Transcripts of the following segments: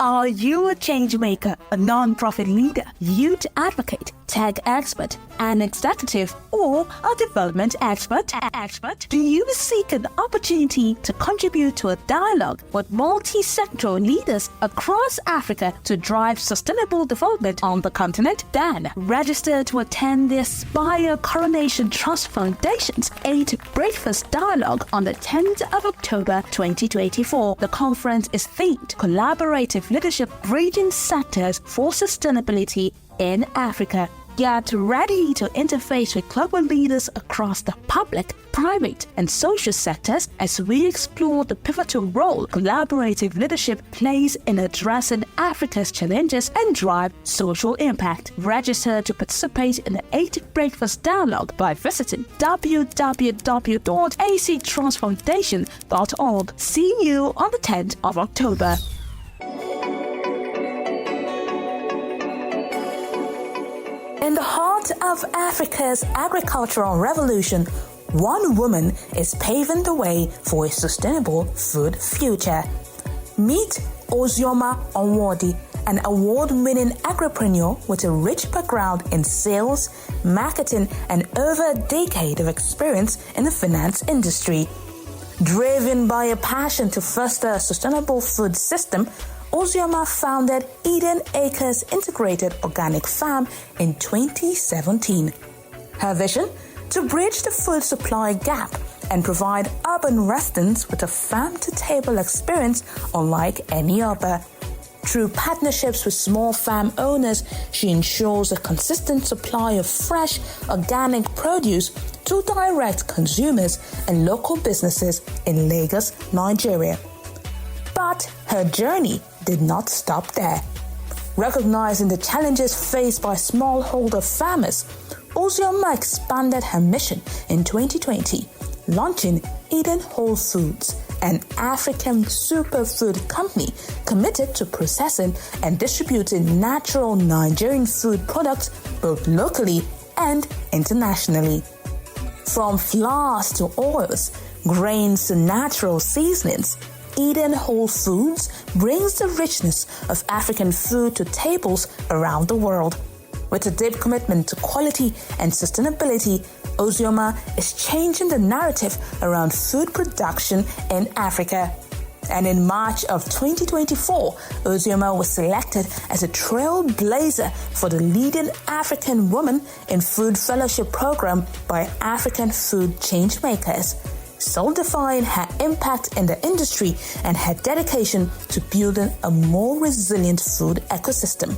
Are you a change maker, a non-profit leader, youth advocate, tech expert, an executive, or a development expert? Do you seek an opportunity to contribute to a dialogue with multi-sectoral leaders across Africa to drive sustainable development on the continent? Then register to attend the Aspire Coronation Trust Foundation's 8th Breakfast Dialogue on the 10th of October 2024. The conference is themed Collaborative Leadership Bridging Sectors for Sustainability in Africa. Get ready to interface with global leaders across the public, private, and social sectors as we explore the pivotal role collaborative leadership plays in addressing Africa's challenges and drive social impact. Register to participate in the 8th Breakfast Dialogue by visiting www.actrustfoundation.org. See you on the 10th of October. In the heart of Africa's agricultural revolution, one woman is paving the way for a sustainable food future. Meet Ozioma Omordi, an award-winning agripreneur with a rich background in sales, marketing, and over a decade of experience in the finance industry. Driven by a passion to foster a sustainable food system, Ozioma founded Eden Acres Integrated Organic Farm in 2017. Her vision? To bridge the food supply gap and provide urban residents with a farm-to-table experience unlike any other. Through partnerships with small farm owners, she ensures a consistent supply of fresh, organic produce to direct consumers and local businesses in Lagos, Nigeria. But her journey did not stop there. Recognizing the challenges faced by smallholder farmers, Ozioma expanded her mission in 2020, launching Eden Whole Foods, an African superfood company committed to processing and distributing natural Nigerian food products both locally and internationally. From flours to oils, grains to natural seasonings, Eden Whole Foods brings the richness of African food to tables around the world. With a deep commitment to quality and sustainability, Ozioma is changing the narrative around food production in Africa. And in March of 2024, Ozioma was selected as a trailblazer for the leading African Woman in Food Fellowship Program by African Food Changemakers, solidifying her impact in the industry and her dedication to building a more resilient food ecosystem.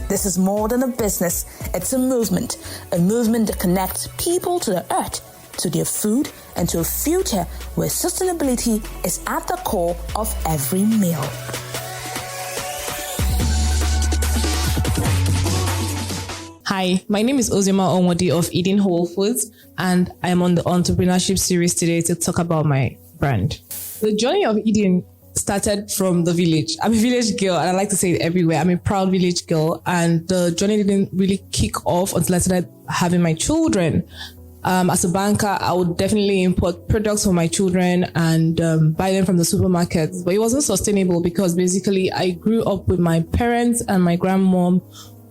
This is more than a business, it's a movement that connects people to the earth, to their food, and to a future where sustainability is at the core of every meal. Hi, my name is Ozioma Omordi of Eden Whole Foods, and I am on the entrepreneurship series today to talk about my brand. The journey of Eden started from the village. I'm a village girl, and I like to say it everywhere. I'm a proud village girl, and the journey didn't really kick off until I started having my children. As a banker, I would definitely import products for my children and buy them from the supermarkets, but it wasn't sustainable because basically I grew up with my parents and my grandmom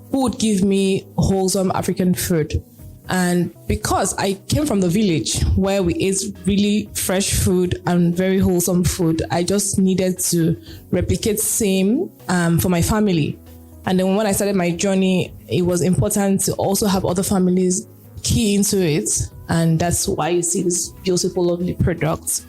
who would give me wholesome African food. And because I came from the village where we ate really fresh food and very wholesome food, I just needed to replicate same for my family. And then when I started my journey, it was important to also have other families key into it. And that's why you see these beautiful, lovely products.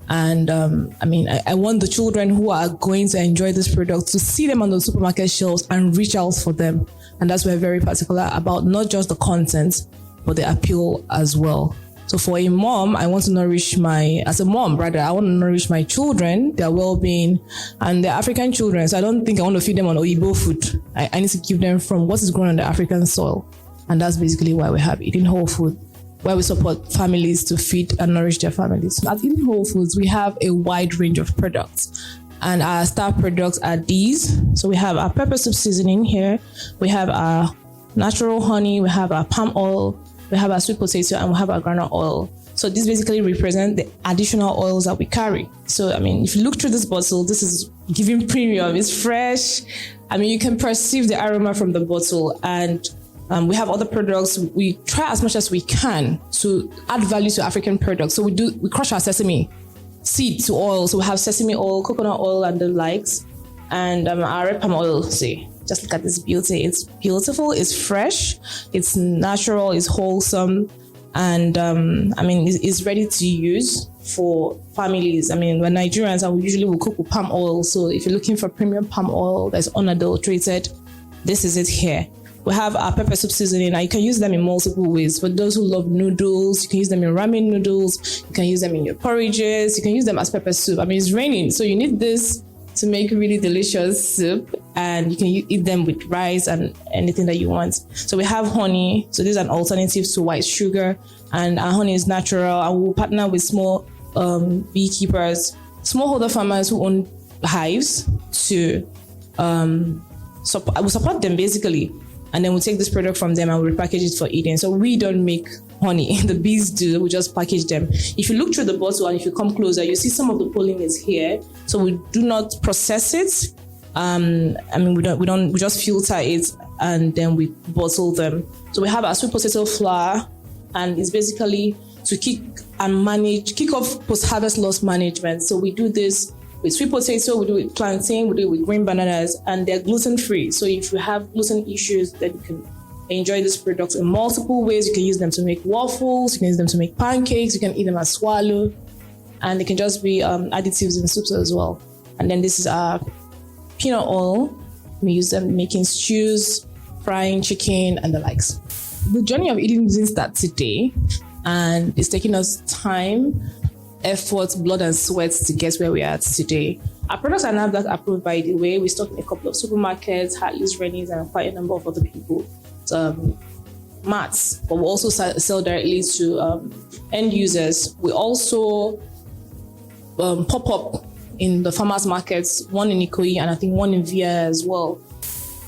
And I want the children who are going to enjoy this product to see them on the supermarket shelves and reach out for them. And that's why we're very particular about not just the content, but the appeal as well. So for a mom, I want to nourish I want to nourish my children, their well-being, and their African children. So I don't think I want to feed them on Oyibo food. I need to give them from what is grown on the African soil. And that's basically why we have Eden Whole Food, where we support families to feed and nourish their families. At Eden Whole Foods, we have a wide range of products. And our star products are these. So we have our pepper soup seasoning here. We have our natural honey. We have our palm oil. We have our sweet potato, and we have our groundnut oil. So this basically represents the additional oils that we carry. So, I mean, if you look through this bottle, this is giving premium. It's fresh. I mean, you can perceive the aroma from the bottle. And we have other products. We try as much as we can to add value to African products. So we crush our sesame seed to oil. So we have sesame oil, coconut oil, and the likes. And our red palm oil, see. Just look at this beauty. It's beautiful, it's fresh, it's natural, it's wholesome. And I mean, it's ready to use for families. I mean, we're Nigerians and we usually will cook with palm oil. So if you're looking for premium palm oil that's unadulterated, this is it here. We have our pepper soup seasoning. Now you can use them in multiple ways. For those who love noodles, you can use them in ramen noodles. You can use them in your porridges. You can use them as pepper soup. I mean, it's raining, so you need this to make really delicious soup, and you can eat them with rice and anything that you want. So we have honey. So this is an alternative to white sugar, and our honey is natural. And we'll partner with small beekeepers, smallholder farmers who own hives to we'll support them basically. And then we'll take this product from them and we'll repackage it for eating. So we don't make honey. The bees do. We just package them. If you look through the bottle and if you come closer, you see some of the pollen is here. So we do not process it. I mean, we just filter it and then we bottle them. So we have our sweet potato flour, and it's basically to kick off post-harvest loss management. So we do this with sweet potato, we do it with plantain, we do it with green bananas, and they're gluten-free. So if you have gluten issues, then you can enjoy this product in multiple ways. You can use them to make waffles, you can use them to make pancakes, you can eat them as swallow, and they can just be additives in soups as well. And then this is our peanut oil. We use them making stews, frying chicken, and the likes. The journey of eating didn't start today, and it's taking us time, effort, blood and sweat to get where we are today. Our products are now approved, by the way. We stock in a couple of supermarkets, Hartley's, Rennie's, and quite a number of other people. Mats, but we also sell directly to end users. We also pop up in the farmers markets, one in Ikoyi and I think one in Via as well.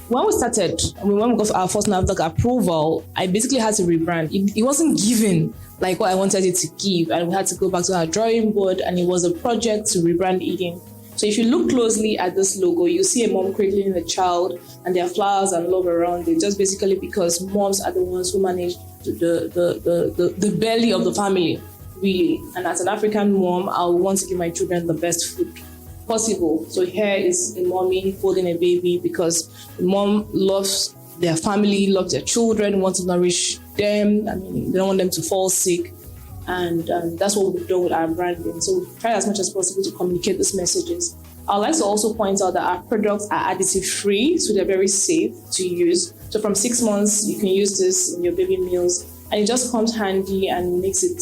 When we started, when we got our first NAFDAC approval, I basically had to rebrand. It wasn't given like what I wanted it to give, and we had to go back to our drawing board, and it was a project to rebrand Eden. So if you look closely at this logo, you see a mom cradling a child, and there are flowers and love around it, just basically because moms are the ones who manage the belly of the family, really. And as an African mom, I want to give my children the best food possible. So here is a mommy holding a baby because the mom loves their family, loves their children, wants to nourish them. I mean, they don't want them to fall sick. And that's what we've done with our branding. So we try as much as possible to communicate these messages. I'd like to also point out that our products are additive free, so they're very safe to use. So from 6 months, you can use this in your baby meals, and it just comes handy and makes it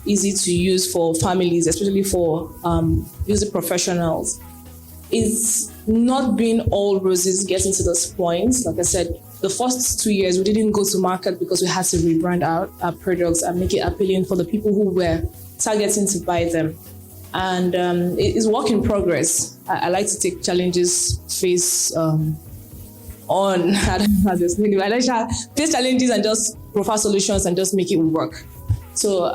easy to use for families, especially for music professionals. It's not been all roses getting to this point. Like I said, the first 2 years, we didn't go to market because we had to rebrand our products and make it appealing for the people who were targeting to buy them. And it is work in progress. I like to take challenges face on. I don't know how to explain it. I like to face challenges and just profile solutions and just make it work. So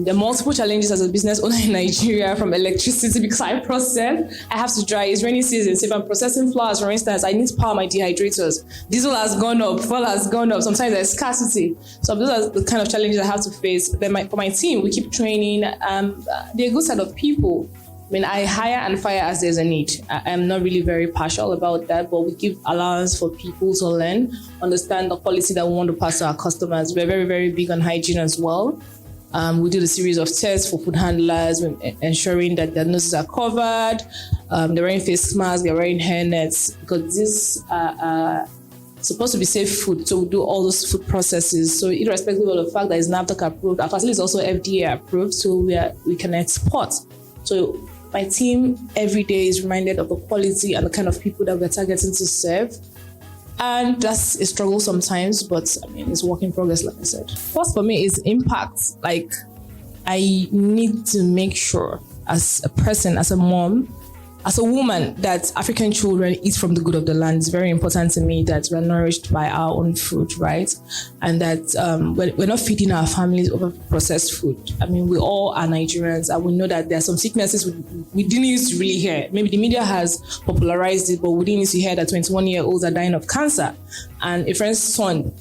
there are multiple challenges as a business owner in Nigeria, from electricity, because I have to dry. It's rainy season. So if I'm processing flowers, for instance, I need to power my dehydrators. Diesel has gone up, fuel has gone up. Sometimes there's scarcity. So those are the kind of challenges I have to face. Then for my team, we keep training. They're a good set of people. I mean, I hire and fire as there's a need. I'm not really very partial about that, but we give allowance for people to learn, understand the quality that we want to pass to our customers. We're very, very big on hygiene as well. We do a series of tests for food handlers, ensuring that their noses are covered, they're wearing face masks, they're wearing hair nets, because these are supposed to be safe food. So we do all those food processes. So irrespective of the fact that it's NAFDAC approved, our facility is also FDA approved, so we can export. So my team every day is reminded of the quality and the kind of people that we're targeting to serve. And that's a struggle sometimes, but I mean, it's work in progress, like I said. First for me is impact. Like, I need to make sure as a person, as a mom, as a woman, that African children eat from the good of the land. It's very important to me that we're nourished by our own food, right? And that we're not feeding our families over processed food. I mean, we all are Nigerians, and we know that there are some sicknesses we didn't used to really hear. Maybe the media has popularized it, but we didn't used to hear that 21-year-olds are dying of cancer. And a friend's son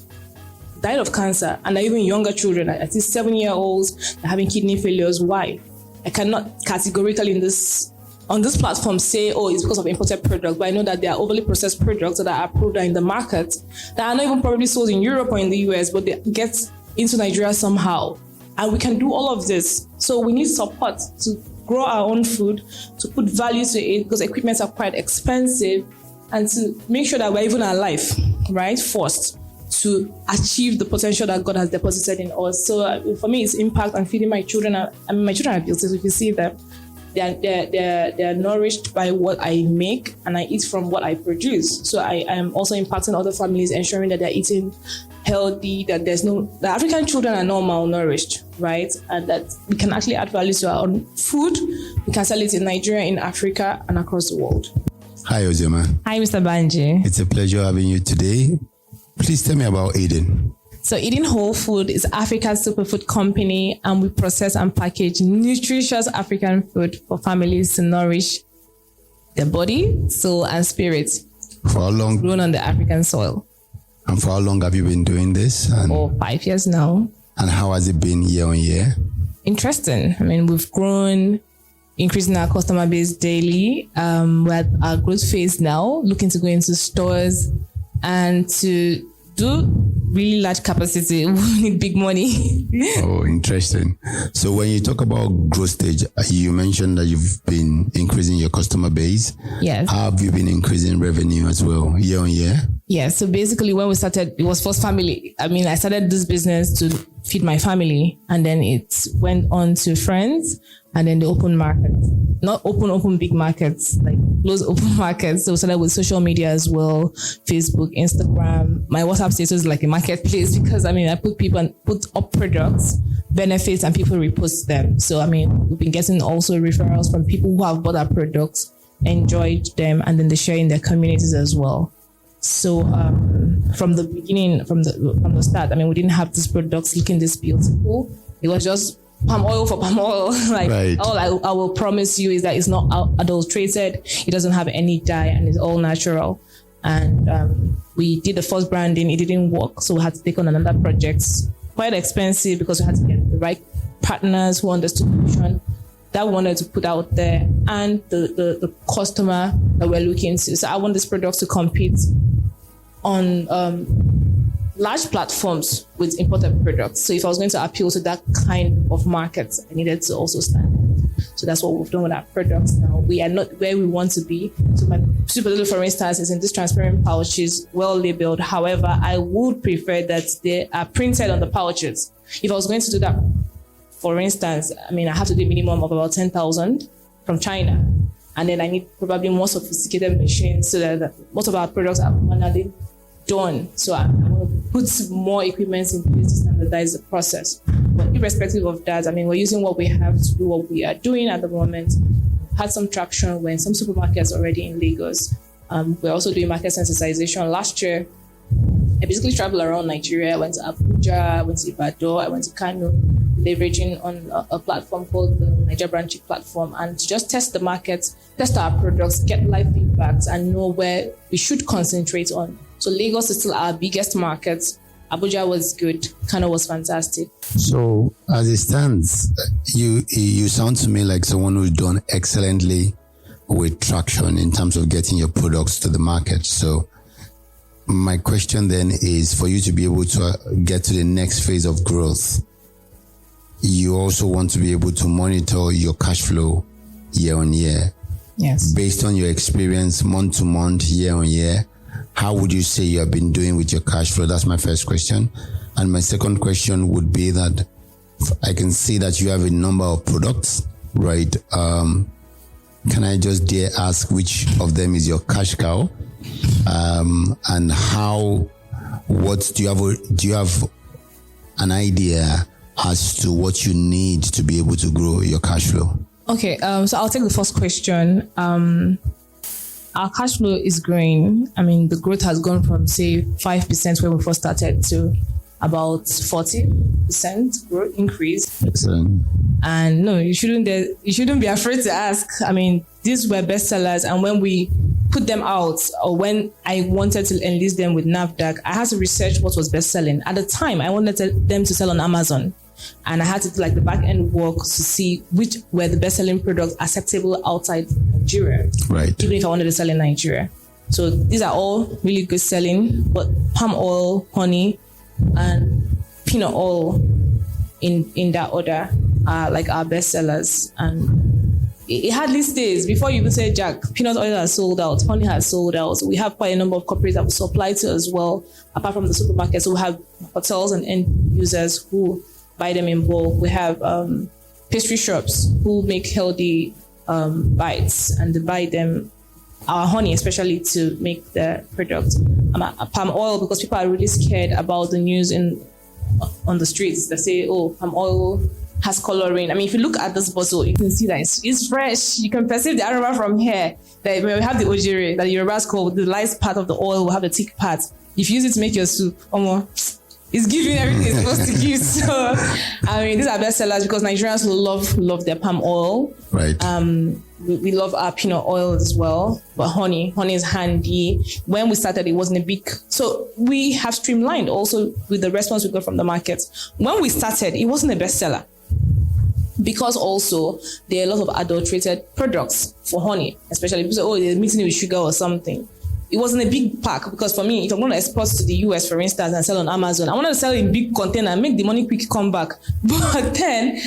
died of cancer, and even younger children, at least 7-year-olds, are having kidney failures. Why? I cannot categorically on this platform say, oh, it's because of imported products, but I know that there are overly processed products that are approved in the market that are not even probably sold in Europe or in the US, but they get into Nigeria somehow. And we can do all of this. So we need support to grow our own food, to put value to it, because equipments are quite expensive, and to make sure that we're even alive, right? First, to achieve the potential that God has deposited in us. So for me, it's impact on feeding my children. I mean, my children are beautiful. If you see them, they're nourished by what I make, and I eat from what I produce. So I am also impacting other families, ensuring that they're eating healthy, that the African children are not malnourished, right? And that we can actually add value to our own food. We can sell it in Nigeria, in Africa, and across the world. Hi, Ozioma. Hi, Mr. Banji. It's a pleasure having you today. Please tell me about Eden. So Eden Whole Food is Africa's superfood company, and we process and package nutritious African food for families to nourish their body, soul, and spirit. For how long? Grown on the African soil. And for how long have you been doing this? For 5 years now. And how has it been year on year? Interesting. I mean, we've grown, increasing our customer base daily. We're at our growth phase now, looking to go into stores and to do really large capacity. We need big money. Oh, interesting. So when you talk about growth stage, you mentioned that you've been increasing your customer base. Yes. How have you been increasing revenue as well, year on year? Yeah. So basically when we started, it was first family. I mean, I started this business to feed my family, and then it went on to friends, and then the open market. Not open big markets, like close open markets. So we started with social media as well, Facebook, Instagram. My WhatsApp status is like a marketplace, because I mean, I put up products, benefits, and people repost them. So I mean, we've been getting also referrals from people who have bought our products, enjoyed them, and then they share in their communities as well. So from the beginning, from the start, I mean, we didn't have these products looking this beautiful. It was just palm oil for palm oil. Like, right. All I will promise you is that it's not adulterated. It doesn't have any dye, and it's all natural. And we did the first branding. It didn't work, so we had to take on another project. Quite expensive, because we had to get the right partners who understood the vision that we wanted to put out there, and the customer that we're looking to. So I want this product to compete on large platforms with imported products. So if I was going to appeal to that kind of market, I needed to also stand. So that's what we've done with our products now. We are not where we want to be. So my Super Little, for instance, is in this transparent pouches, well labeled. However, I would prefer that they are printed on the pouches. If I was going to do that, for instance, I mean, I have to do a minimum of about 10,000 from China. And then I need probably more sophisticated machines, so that most of our products are manually done. So I want to put more equipment in place to standardize the process. But irrespective of that, I mean, we're using what we have to do what we are doing at the moment. Had some traction when some supermarkets already in Lagos. We're also doing market sensitization. Last year, I basically traveled around Nigeria. I went to Abuja, I went to Ibadan, I went to Kano, leveraging on a platform called the Niger Branching platform, and to just test the market, test our products, get live feedbacks, and know where we should concentrate on. So Lagos is still our biggest market. Abuja was good. Kano was fantastic. So as it stands, you sound to me like someone who's done excellently with traction in terms of getting your products to the market. So my question then is, for you to be able to get to the next phase of growth, you also want to be able to monitor your cash flow year on year. Yes. Based on your experience, month to month, year on year, how would you say you have been doing with your cash flow? That's my first question. And my second question would be that I can see that you have a number of products, right? Can I just dare ask which of them is your cash cow? And do you have an idea as to what you need to be able to grow your cash flow? Okay, so I'll take the first question. Our cash flow is growing. I mean, the growth has gone from, say, 5% when we first started to about 40% growth increase. Excellent. And no, you shouldn't be afraid to ask. I mean, these were bestsellers, and when we put them out, or when I wanted to enlist them with NAFDAC, I had to research what was best selling. At the time, I wanted them to sell on Amazon, and I had to do like the back end work to see which were the best selling products acceptable outside Nigeria. Right. Even if I wanted to sell in Nigeria. So these are all really good selling, but palm oil, honey, and peanut oil in that order are like our best sellers. And it hardly stays. Before you even say, Jack, peanut oil has sold out, honey has sold out. We have quite a number of corporates that we supply to as well, apart from the supermarket. So we have hotels and end users who buy them in bulk. We have pastry shops who make healthy bites, and they buy them, our honey especially, to make the product. Palm oil, because people are really scared about the news on the streets that say, oh, palm oil has coloring. I mean, if you look at this bottle, you can see that it's fresh. You can perceive the aroma from here. That when we have the ojere, that Yorubas call the light part of the oil, will have the thick part. If you use it to make your soup, it's giving everything it's supposed to give. So, I mean, these are best sellers because Nigerians love their palm oil. Right. We love our peanut oil as well, but honey is handy. When we started, it wasn't a big, so we have streamlined also with the response we got from the market. When we started, it wasn't a bestseller because also there are a lot of adulterated products for honey, especially people say, oh, they're mixing it with sugar or something. It wasn't a big pack because for me, if I'm going to export to the US, for instance, and sell on Amazon, I wanted to sell in big container and make the money quick come back. But then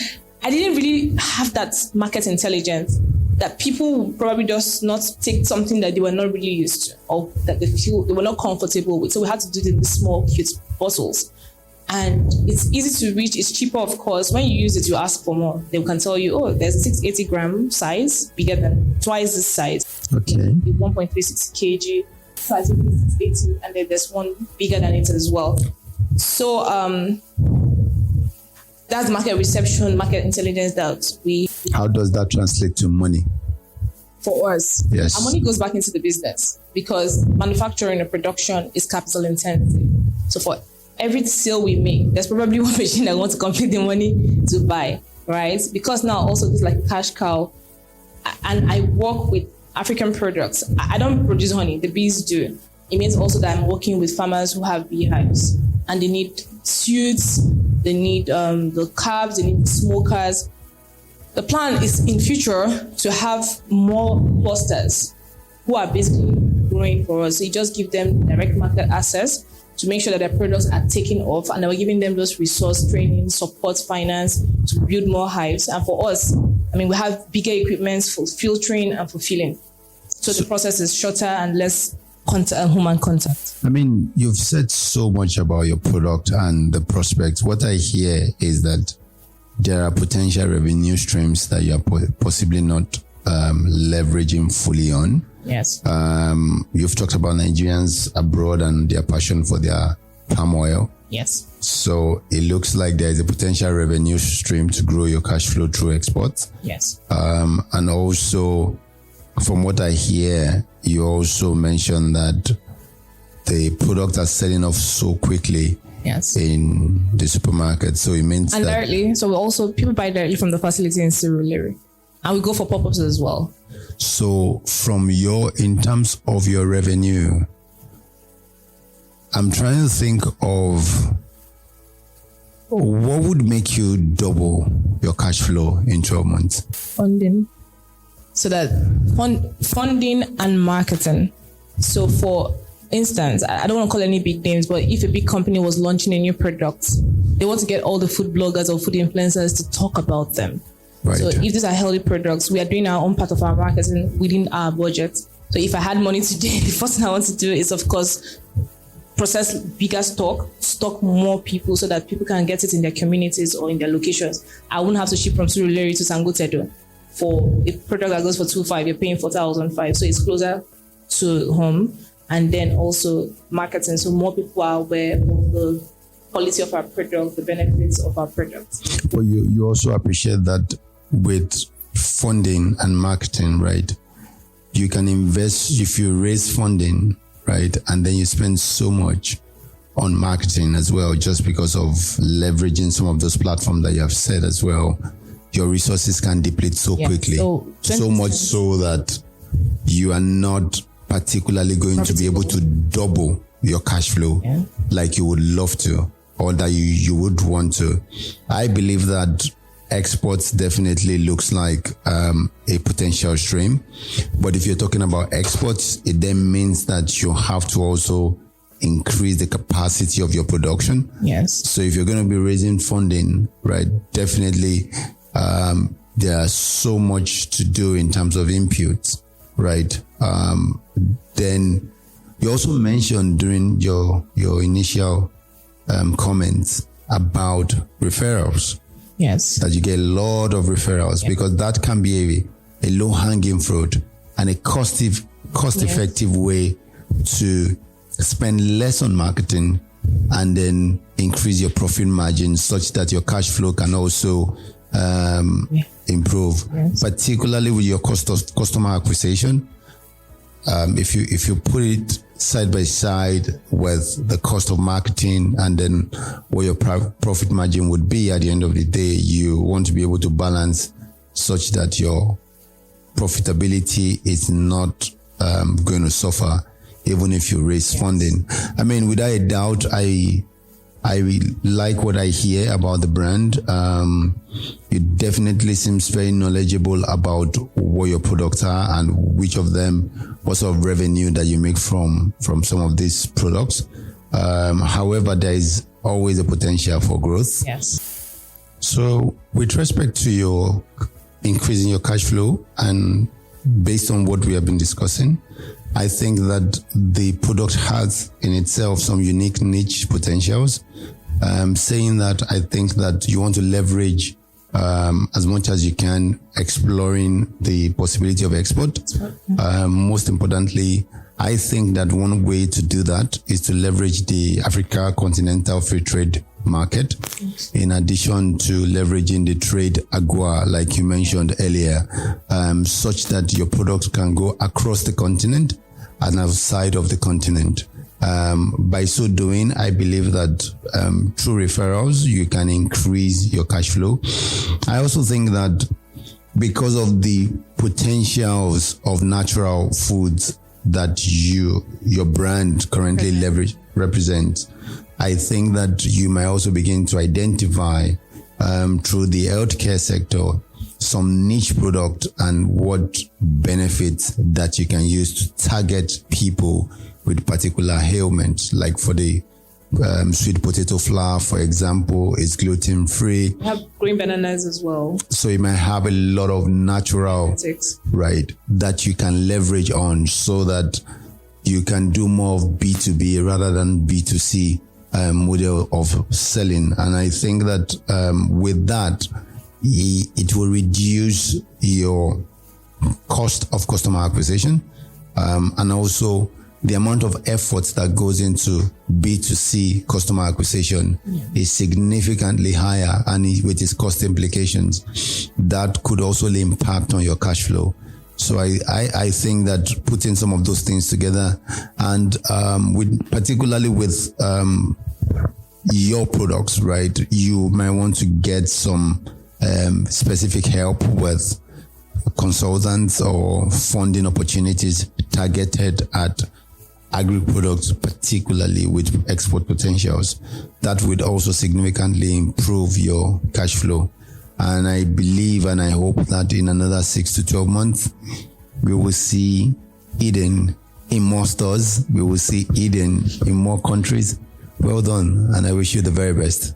I didn't really have that market intelligence that people would probably just not take something that they were not really used to or that they were not comfortable with. So we had to do it in the small, cute bottles. And it's easy to reach. It's cheaper, of course. When you use it, you ask for more. They can tell you, oh, there's a 680 gram size, bigger than twice this size. Okay. 1.36 kg, size 680, and then there's one bigger than it as well. So that's market reception, market intelligence that we... How does that translate to money? For us, yes, our money goes back into the business because manufacturing and production is capital intensive. So for every sale we make, there's probably one machine that wants to complete the money to buy, right? Because now also this is like a cash cow, and I work with African products. I don't produce honey, the bees do. It means also that I'm working with farmers who have beehives and they need suits, they need the calves, they need smokers. The plan is in future to have more clusters who are basically growing for us. So you just give them direct market access to make sure that their products are taking off, and then we're giving them those resource training, support, finance to build more hives. And for us, I mean, we have bigger equipment for filtering and for filling. So the process is shorter and less human contact. I mean, you've said so much about your product and the prospects. What I hear is that there are potential revenue streams that you are possibly not leveraging fully on. Yes. You've talked about Nigerians abroad and their passion for their palm oil. Yes. So it looks like there is a potential revenue stream to grow your cash flow through exports. Yes. And also, from what I hear, you also mentioned that the products are selling off so quickly. Yes. In the supermarket. So it means and that... directly. So we also, people buy directly from the facility in Surulere. And we go for pop-ups as well. So in terms of your revenue, I'm trying to think of what would make you double your cash flow in 12 months? Funding. So that funding and marketing. So for instance, I don't want to call any big names, but if a big company was launching a new product, they want to get all the food bloggers or food influencers to talk about them. Right. So if these are healthy products, we are doing our own part of our marketing within our budget. So if I had money today, the first thing I want to do is, of course, process bigger stock more people so that people can get it in their communities or in their locations. I wouldn't have to ship from Surulere to Sangotedo. For a product that goes for 2,500, you're paying 4,500. So it's closer to home. And then also marketing, so more people are aware of the quality of our product, the benefits of our product. Well, you also appreciate that with funding and marketing, right? You can invest if you raise funding, right? And then you spend so much on marketing as well, just because of leveraging some of those platforms that you have said as well. Your resources can deplete so quickly. So much so that you are not particularly going to be able to double your cash flow like you would love to, or that you would want to. I believe that exports definitely looks like a potential stream. But if you're talking about exports, it then means that you have to also increase the capacity of your production. Yes. So if you're going to be raising funding, right, definitely there's so much to do in terms of inputs, right? Then you also mentioned during your initial comments about referrals. Yes. That you get a lot of referrals, because that can be a low-hanging fruit and a cost-effective way to spend less on marketing and then increase your profit margin such that your cash flow can also improve, particularly with your cost of customer acquisition. If you put it side by side with the cost of marketing and then what your profit margin would be at the end of the day, you want to be able to balance such that your profitability is not going to suffer even if you raise funding. I mean, without a doubt, I like what I hear about the brand. It definitely seems very knowledgeable about what your products are and which of them, what sort of revenue that you make from some of these products. However, there is always a potential for growth. Yes. So with respect to your increasing your cash flow, and based on what we have been discussing, I think that the product has in itself some unique niche potentials. Saying that, I think that you want to leverage as much as you can, exploring the possibility of export. Most importantly, I think that one way to do that is to leverage the Africa Continental Free Trade market, in addition to leveraging the trade AGOA, like you mentioned earlier, such that your products can go across the continent and outside of the continent. By so doing, I believe that through referrals, you can increase your cash flow. I also think that because of the potentials of natural foods that your brand currently represents, I think that you might also begin to identify through the healthcare sector some niche product and what benefits that you can use to target people with particular ailments. Like for the sweet potato flour, for example, is gluten free. We have green bananas as well. So you might have a lot of natural, right, that you can leverage on, so that you can do more of B2B rather than B2C model of selling. And I think that with that, it will reduce your cost of customer acquisition, and also the amount of effort that goes into B2C customer acquisition is significantly higher, and with its cost implications, that could also impact on your cash flow. So I think that putting some of those things together, and particularly with your products, right, you might want to get some specific help with consultants or funding opportunities targeted at agri-products, particularly with export potentials. That would also significantly improve your cash flow. And I believe and I hope that in another 6 to 12 months, we will see Eden in more stores. We will see Eden in more countries. Well done, and I wish you the very best.